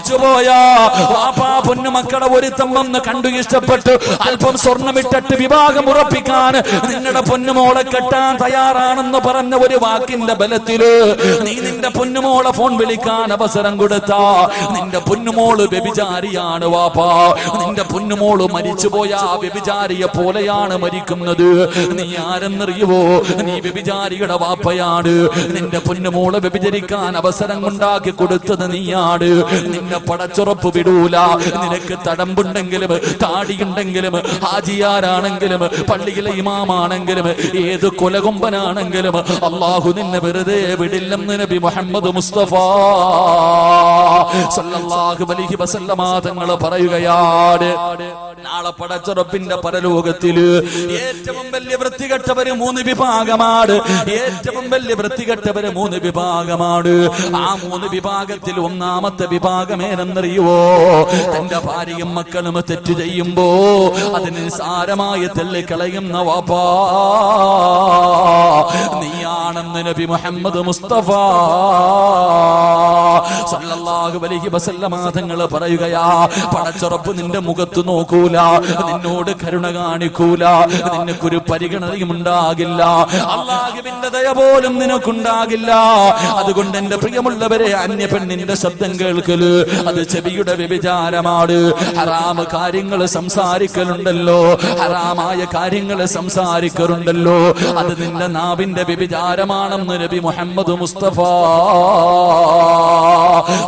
മരിച്ചുപോയാ വാപ്പാ പൊന്നുമക്കളെ ഒരുത്തം വന്ന് കണ്ടു ഇഷ്ടപ്പെട്ടു അല്പം സ്വർണ്ണമിട്ടിട്ട് വിവാഹം ഉറപ്പിക്കാൻ നിങ്ങളുടെ പൊന്നുമോളെ കെട്ടാൻ തയ്യാറാണെന്ന് പറഞ്ഞ ഒരു വാക്കിന്റെ ബലത്തില് നീ നിന്റെ പൊന്നുമോളെ ഫോൺ വിളിക്കാൻ അവസരം കൊടുത്താ നിന്റെ പൊന്നുമോള് വ്യഭിചാരിയാണ് വാപ്പാ. നിന്റെ പൊന്നുമോള് മരിച്ചുപോയാ വ്യഭിചാരിയെ പോലെയാണ് മരിക്കുന്നത്. നീ ആരെന്നറിയുവോ? നീ വ്യഭിചാരിയുടെ വാപ്പയാണ്. നിന്റെ പൊന്നുമോളെ വ്യഭിചരിക്കാൻ അവസരം ഉണ്ടാക്കി കൊടുത്തത് നീയാണ്. നിന്നെ പടച്ചുറപ്പ് വിടൂല. നിനക്ക് തടമ്പുണ്ടെങ്കിലും താടിയുണ്ടെങ്കിലും ഹാജിയാരാണെങ്കിലും പള്ളിയിലെ ഇമാമാണെങ്കിലും ഏത് കൊലകൊമ്പനാണെങ്കിലും അള്ളാഹു നിന്നെ വെറുതെ വിടില്ലെന്ന് നബി മുഹമ്മദ് മുസ്തഫ സല്ലല്ലാഹു അലൈഹി വസല്ലമ തങ്ങൾ പറയുകയാണ്. നാളെ പടച്ചുറപ്പിന്റെ പരലോകത്തില് ഏറ്റവും വലിയ വൃത്തികെട്ടവര് 3 വിഭാഗമാണ്. ഏറ്റവും വലിയ വൃത്തികെട്ടവര് 3 വിഭാഗമാണ്. ആ 3 വിഭാഗത്തിൽ ഒന്നാമത്തെ വിഭാഗം ഏതെന്നറിയുവോ? തന്റെ ഭാര്യയും മക്കളും തെറ്റ് ചെയ്യുമ്പോ അതിന് സാരമായി തള്ളിക്കളയുന്ന വാപ്പാ നീയാണെന്ന് നബി മുഹമ്മദ് മുസ്തഫ സല്ലല്ലാഹു അലൈഹി വസല്ലമ തങ്ങൾ പറയുകയാ. പടച്ചുറപ്പ് നിന്റെ മുഖത്ത് നോക്കൂല, നിന്നോട് കരുണ കാണിക്കൂല, നിനക്കൊരു പരിഗണനയും ഉണ്ടാകില്ല, അല്ലാഹുവിന്റെ ദയ പോലും നിനക്കുണ്ടാകില്ല. അതുകൊണ്ട് എന്റെ പ്രിയമുള്ളവരെ, അന്യ പെണ്ണിന്റെ ശബ്ദം കേൾക്കല് അത് ചെവിയുടെ വ്യഭിചാരമാണ്. ഹറാമ് കാര്യങ്ങൾ സംസാരിക്കലുണ്ടല്ലോ, ഹറാമായ കാര്യങ്ങൾ സംസാരിക്കലുണ്ടല്ലോ, അത് നിന്റെ നാവിന്റെ വ്യഭിചാരമാണെന്ന് നബി മുഹമ്മദ് മുസ്തഫ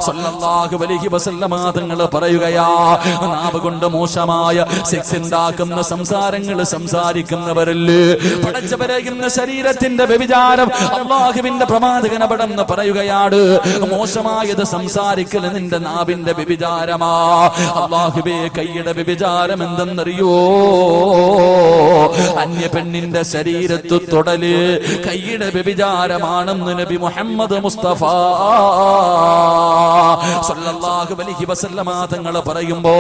സല്ലല്ലാഹു അലൈഹി വസല്ലമ തങ്ങൾ പറയുകയാ. നാവ് കൊണ്ട് മോശമായ സെക്സ് ഉണ്ടാക്കുന്ന സംസാരങ്ങൾ സംസാരിക്കുന്നവരല്ലേ പടച്ചവരെ. ഇന്ന് ശരീരത്തിന്റെ വ്യഭിചാരം അല്ലാഹുവിന്റെ പ്രവാചകൻ അവിടെന്ന് പറയുകയാണ്. മോശമായത് സംസാരിക്കൽ നിന്റെ നാവിന്റെ വ്യഭിചാരമാ. അല്ലാഹുവേ, കൈയുടെ വ്യഭിചാരം എന്തെന്നറിയോ? അന്യ പെണ്ണിന്റെ ശരീരത്ത് തൊടല് കൈയുടെ വ്യഭിചാരമാണെന്ന് നബി മുഹമ്മദ് മുസ്തഫ സല്ലല്ലാഹു അലൈഹി വസല്ലമ തങ്ങൾ പറയുമ്പോ,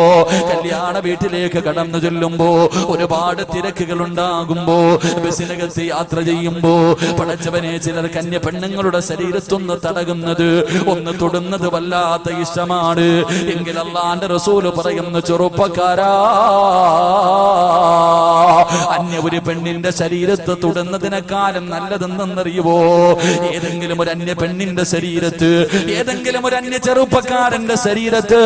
കല്യാണ വീട്ടിലേക്ക് കടന്നു ചെല്ലുമ്പോ, ഒരുപാട് തിരക്കുകൾ ഉണ്ടാകുമ്പോ, ബസ്സിനകത്ത് യാത്ര ചെയ്യുമ്പോ പടച്ചവനെ ചിലർ കന്യ പെണ്ണുങ്ങളുടെ ശരീരത്തൊന്ന് തടകുന്നത്, ഒന്ന് തൊടുന്നത് വല്ലാത്ത ഇഷ്ടമാണ്. എങ്കിൽ അല്ലാഹുവിന്റെ റസൂല് പറയുന്നു, ചെറുപ്പക്കാരാ, അന്യ ഒരു പെണ്ണിന്റെ ശരീരത്ത് തൊടുന്നതിനേക്കാളും നല്ലതെന്നറിയുവോ? ഏതെങ്കിലും ഒരു അന്യ പെണ്ണിന്റെ ശരീരത്ത്, ഏതെങ്കിലും ഒരു അന്യ ചെറുപ്പക്കാരന്റെ ശരീരത്ത്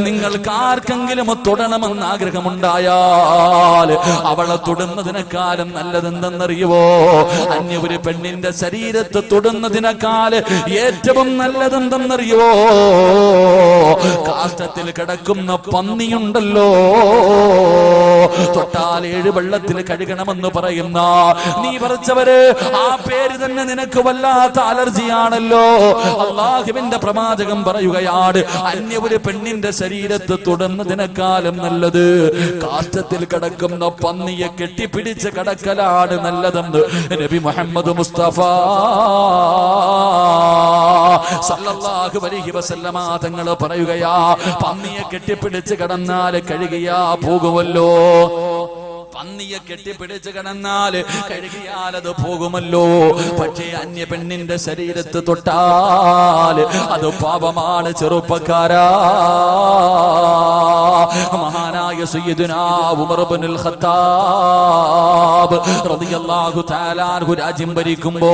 നിങ്ങൾക്ക് ആർക്കെങ്കിലും തൊടണമെന്ന് ആഗ്രഹമുണ്ടായാൽ അവളെ തൊടുന്നതിനേക്കാളും നല്ലതെന്തെന്നറിയുവോ? അന്യ ഒരു പെണ്ണിന്റെ ശരീരത്ത് തൊടുന്നതിനേക്കാൾ ഏറ്റവും നല്ലതെന്തെന്നറിയുവോ? കാഷ്ടത്തിൽ കിടക്കുന്ന പന്നിയുണ്ടല്ലോ, തൊട്ടാൽ 7 വെള്ളത്തിൽ കഴുകണമെന്ന് പറയുന്ന നീ പറിച്ചവര്, ആ പേര് തന്നെ നിനക്ക് വല്ലാത്ത അലർജിയാണല്ലോ. അല്ലാഹുവിന്റെ പ്രവാചകൻ പറയുകയാണ്, അന്യ ഒരു പെണ്ണിന്റെ ശരീരത്ത് തൊടുന്നതിനേക്കാളും നല്ലത് കാഷ്ടത്തിൽ കിടക്കുന്ന പന്നിയെ കെട്ടിപ്പിടിച്ച് കിടക്കലാണ് നല്ലതെന്ന് നബി മുഹമ്മദ് മുസ്തഫ സല്ലല്ലാഹു അലൈഹി വസല്ലമ തങ്ങൾ പറയുകയാ. പന്നിയെ കെട്ടിപ്പിടിച്ച് കിടന്നാൽ കഴുകിയാ പോകുമല്ലോ. പന്നിയെ കെട്ടിപ്പിടിച്ച് കിടന്നാൽ കഴുകിയാൽ അത് പോകുമല്ലോ. പക്ഷേ അന്യ പെണ്ണിന്റെ ശരീരത്ത് തൊട്ടാൽ അത് പാപമാണ്. ചെറുപ്പക്കാരാ, മഹാനായ സയ്യിദുനാ ഉമർ ഇബ്നുൽ ഖത്താബ് റളിയല്ലാഹു തആല അൻഹു രാജ്യം ഭരിക്കുമ്പോ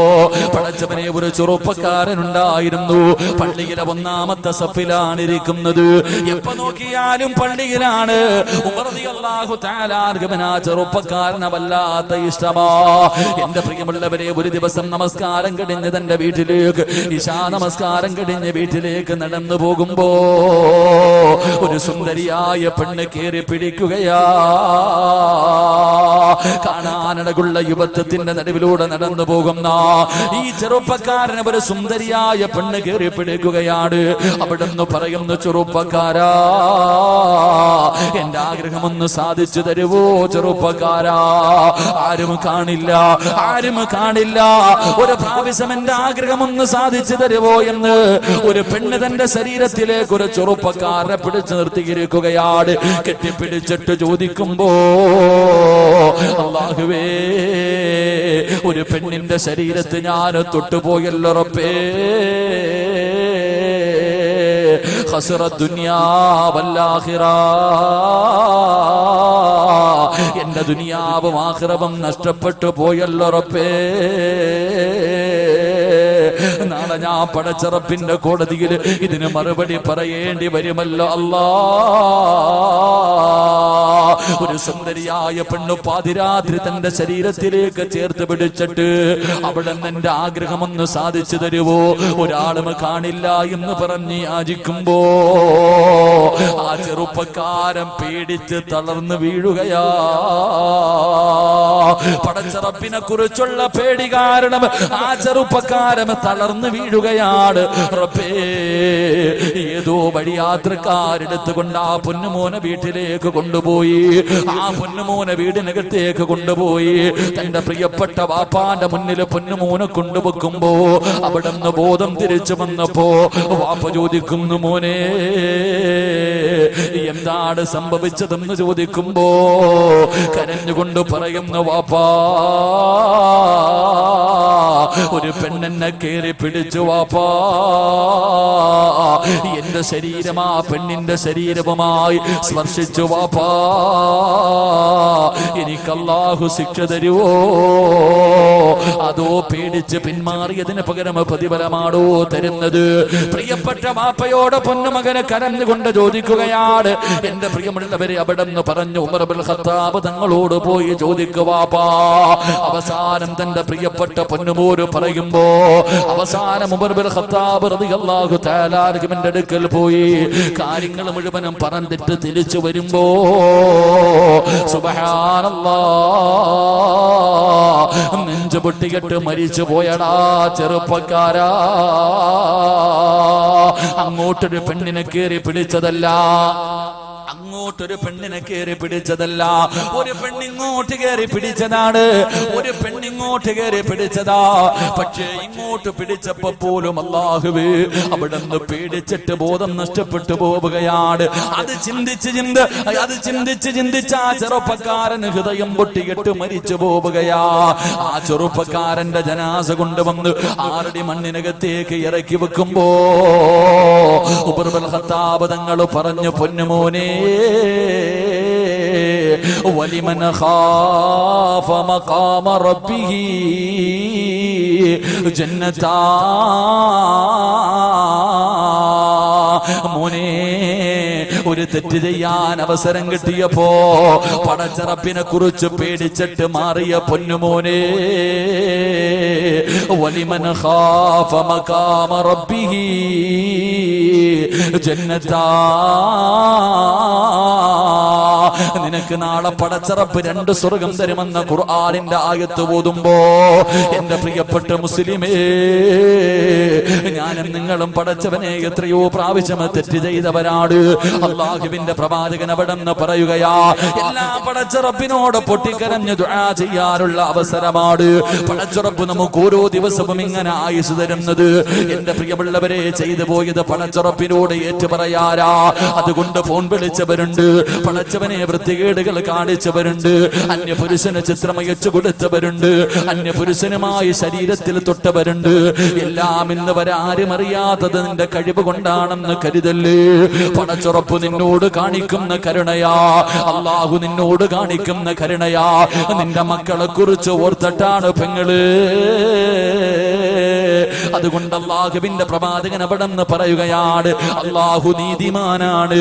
പടച്ചവനെ ഒരു ചെറുപ്പക്കാരൻ ഉണ്ടായിരുന്നു. പള്ളിയിലെ 1ാമത്തെ സഫിലാണ് ഇരിക്കുന്നത്. എപ്പോ നോക്കിയാലും പള്ളിയിലാണ്. ഉമർ റളിയല്ലാഹു തആല അൻഹു ചെറുപ്പക്കാരനെ വല്ലാത്ത ഇഷ്ടമാ. എന്റെ പ്രിയമുള്ളവരെ, ഒരു ദിവസം നമസ്കാരം കഴിഞ്ഞ് തന്റെ വീട്ടിലേക്ക്, ഇശാ നമസ്കാരം കഴിഞ്ഞ് വീട്ടിലേക്ക് നടന്നു പോകുമ്പോ ഒരു സുന്ദരിയായ പെണ്ണ് കേറി പിടിക്കുകയാ. കാണാനടകുള്ള യുവത്വത്തിന്റെ നടുവിലൂടെ നടന്നു പോകുന്ന ഈ ചെറുപ്പക്കാരനെ ഒരു സുന്ദരിയായ പെണ്ണ് കേറി പിടിക്കുകയാണ്. അവിടുന്ന് പറയുന്നു, ചെറുപ്പക്കാരാ, എന്റെ ആഗ്രഹമൊന്ന് സാധിച്ചു തരുവോ? ചെറുപ്പക്കാരാ, ആരും കാണില്ല, ആരും കാണില്ല, ഒരു പ്രാവശ്യം എന്റെ ആഗ്രഹമൊന്ന് സാധിച്ചു തരുവോ എന്ന് ഒരു പെണ്ണ് തന്റെ ശരീരത്തിലേക്ക് ഒരു ചെറുപ്പക്കാരനെ പിടിച്ചു നിർത്തിയിരിക്കുകയാണ്. കെട്ടിപ്പിടിച്ചിട്ട് ചോദിക്കുമ്പോ, അല്ലാഹുവേ, ഒരു പെണ്ണിന്റെ ശരീരത്ത് ഞാൻ തൊട്ടുപോയല്ലോ റബ്ബേ. ഖസറ ദുനിയാ വല്ലാഖിറ. എന്റെ ദുനിയാവും ആഖിറവും നഷ്ടപ്പെട്ടു പോയല്ലോ റബ്ബേ. നാളെ ഞാൻ പടച്ച റബ്ബിന്റെ കോടതിയിൽ ഇതിന് മറുപടി പറയേണ്ടി വരുമല്ലോ അല്ലാ. ഒരു സുന്ദരിയായ പെണ്ണു പാതിരാത്രി തന്റെ ശരീരത്തിലേക്ക് ചേർത്ത് പിടിച്ചിട്ട് അവിടെ എന്റെ ആഗ്രഹമൊന്ന് സാധിച്ചു തരുവോ, ഒരാളും കാണില്ല എന്ന് പറഞ്ഞ് യാചിക്കുമ്പോ ആ ചെറുപ്പക്കാരൻ പേടിച്ച് തളർന്നു വീഴുകയാ. പടച്ച റബ്ബിനെ കുറിച്ചുള്ള പേടി കാരണം ആ ചെറുപ്പക്കാരൻ തളർന്നു വീഴുകയാണ്. റബ്ബേ, ഏതോ വഴിയാത്രക്കാരെടുത്തുകൊണ്ട് ആ പൊന്നുമോനെ വീട്ടിലേക്ക് കൊണ്ടുപോയി. ആ പൊന്നുമോനെ വീടിനകത്തേക്ക് കൊണ്ടുപോയി തന്റെ പ്രിയപ്പെട്ട വാപ്പാന്റെ മുന്നിൽ പൊന്നുമോനെ കൊണ്ടുവെക്കുമ്പോ അവിടെ നിന്ന് ബോധം തിരിച്ചു വന്നപ്പോ വാപ്പ ചോദിക്കുന്നു, മോനെ എന്താണ് സംഭവിച്ചതെന്ന് ചോദിക്കുമ്പോ കരഞ്ഞുകൊണ്ട് പറയുന്നു, വാപ്പാ ഒരു പെണ്ണെന്നെ കേറി പിടിച്ചു വാപ്പാ. എന്റെ ശരീരം ആ പെണ്ണിന്റെ ശരീരവുമായി സ്പർശിച്ചു വാപ്പാ. എനിക്ക് അല്ലാഹു ശിക്ഷ തരുവോ, അതോ പേടിച്ച് പിന്മാറിയതിന് പകരം പ്രതിഫലമാണോ തരുന്നത്? പ്രിയപ്പെട്ട വാപ്പയോട് പൊന്നുമകനെ കരഞ്ഞുകൊണ്ട് ചോദിക്കുകയാണ്. എന്റെ പ്രിയമുള്ളവരെ അവിടെ നിന്ന് പറഞ്ഞു ഉമർ ഇബ്നുൽ ഖത്താബ് തങ്ങളോട് പോയി ചോദിക്കുക വാപ്പാ. അവസാനം തന്റെ പ്രിയപ്പെട്ട പൊന്നുമോര് പറയുമ്പോ അവസാനം ഉമർ ഇബ്നുൽ ഖത്താബ് റളിയല്ലാഹു തആല അൻഹുവിന്റെ അടുക്കൽ പോയി കാര്യങ്ങൾ മുഴുവനും പറഞ്ഞിട്ട് തിരിച്ചു വരുമ്പോ സുബ്ഹാനല്ലാഹ്, നെഞ്ചു പൊട്ടിയിട്ട് മരിച്ചു പോയടാ ചെറുപ്പക്കാരാ. അങ്ങോട്ടൊരു പെണ്ണിനെ കേറി പിടിച്ചതല്ല, അങ്ങോട്ടൊരു പെണ്ണിനെ കയറി പിടിച്ചതല്ല, ഒരു പെണ്ണിങ്ങോട്ട് കയറി പിടിച്ചതാണ്. ഒരു പെണ്ണിങ്ങോട്ട് കയറി പിടിച്ചതാ. പക്ഷേ ഇങ്ങോട്ട് പിടിച്ചപ്പോ പോലും അല്ലാഹുവേ അവിടെ നിന്ന് പേടിച്ചിട്ട് ബോധം നഷ്ടപ്പെട്ടു പോവുകയാണ്. അത് ചിന്തിച്ച് ആ ചെറുപ്പക്കാരൻ ഹൃദയം പൊട്ടിയിട്ട് മരിച്ചു പോവുകയാ. ആ ചെറുപ്പക്കാരന്റെ ജനാസ കൊണ്ടുവന്ന് 6 അടി മണ്ണിനകത്തേക്ക് ഇറക്കി വെക്കുമ്പോ ഉമർ ഇബ്നുൽ ഖത്താബ് തങ്ങൾ പറഞ്ഞു, പൊന്നുമോനെ വലിമൻ ഖാഫ മഖാമ റബ്ബിഹി ജന്നതാ. മോനെ, ഒരു തെറ്റ് ചെയ്യാൻ അവസരം കിട്ടിയപ്പോ പടച്ച റബ്ബിനെ കുറിച്ച് പേടിച്ചിട്ട് മാറിയ പൊന്നുമോനെ, വലിമൻ ഖാഫ മഖാമ റബ്ബിഹി ജന്നതാ. നിനക്ക് നാളെ പടച്ച റബ്ബ് 2 സ്വർഗം തരുമെന്ന ഖുർആനിന്റെ ആയത്ത് ഓതുമ്പോ എന്റെ പ്രിയപ്പെട്ട മുസ്ലിമേ, ഞാനും നിങ്ങളും പടച്ചവനെ എത്രയോ പ്രാവശ്യം തെറ്റ് ചെയ്തവരാണ്. അല്ലാഹുവിന്റെ പ്രവാചകൻ അവിടെ നിന്ന് പറയുകയാ, എല്ലാം പടച്ച റബ്ബിനോട് പൊട്ടിക്കരഞ്ഞ് ദുആ ചെയ്യാനുള്ള അവസരമാണ്. പടച്ച റബ്ബ് നമുക്ക് ഓരോ ദിവസവും ഇങ്ങനെ ആയുസ് തരുന്നത്. എന്റെ പ്രിയമുള്ളവരെ, ചെയ്തു പോയത് പടച്ച റബ്ബിനോട് ഏറ്റു പറയാരാ. അതുകൊണ്ട് ഫോൺ വിളിച്ചവരുണ്ട്, പടച്ചവനെ വൃത്തികേടുകൾ കാണിച്ചവരുണ്ട്, അന്യപുരുഷന് ചിത്രമയച്ചു കൊടുത്തവരുണ്ട്, അന്യപുരുഷനുമായി ശരീരത്തിൽ തൊട്ടവരുണ്ട്. എല്ലാം ഇന്ന് വരെ ആരും അറിയാത്തത് നിന്റെ കഴിവ് കൊണ്ടാണെന്ന് കരുതല്ലേ. പടച്ചുറപ്പ് നിന്നോട് കാണിക്കുന്ന കരുണയാ, അല്ലാഹു നിന്നോട് കാണിക്കുന്ന കരുണയാ. നിന്റെ മക്കളെ കുറിച്ച് ഓർത്തിട്ടാണ് പെങ്ങള്. അതുകൊണ്ട് അല്ലാഹുവിന്റെ പ്രവാചകൻ അവിടെ നിന്ന് പറയുകയാണ്, അല്ലാഹു നീതിമാനാണ്,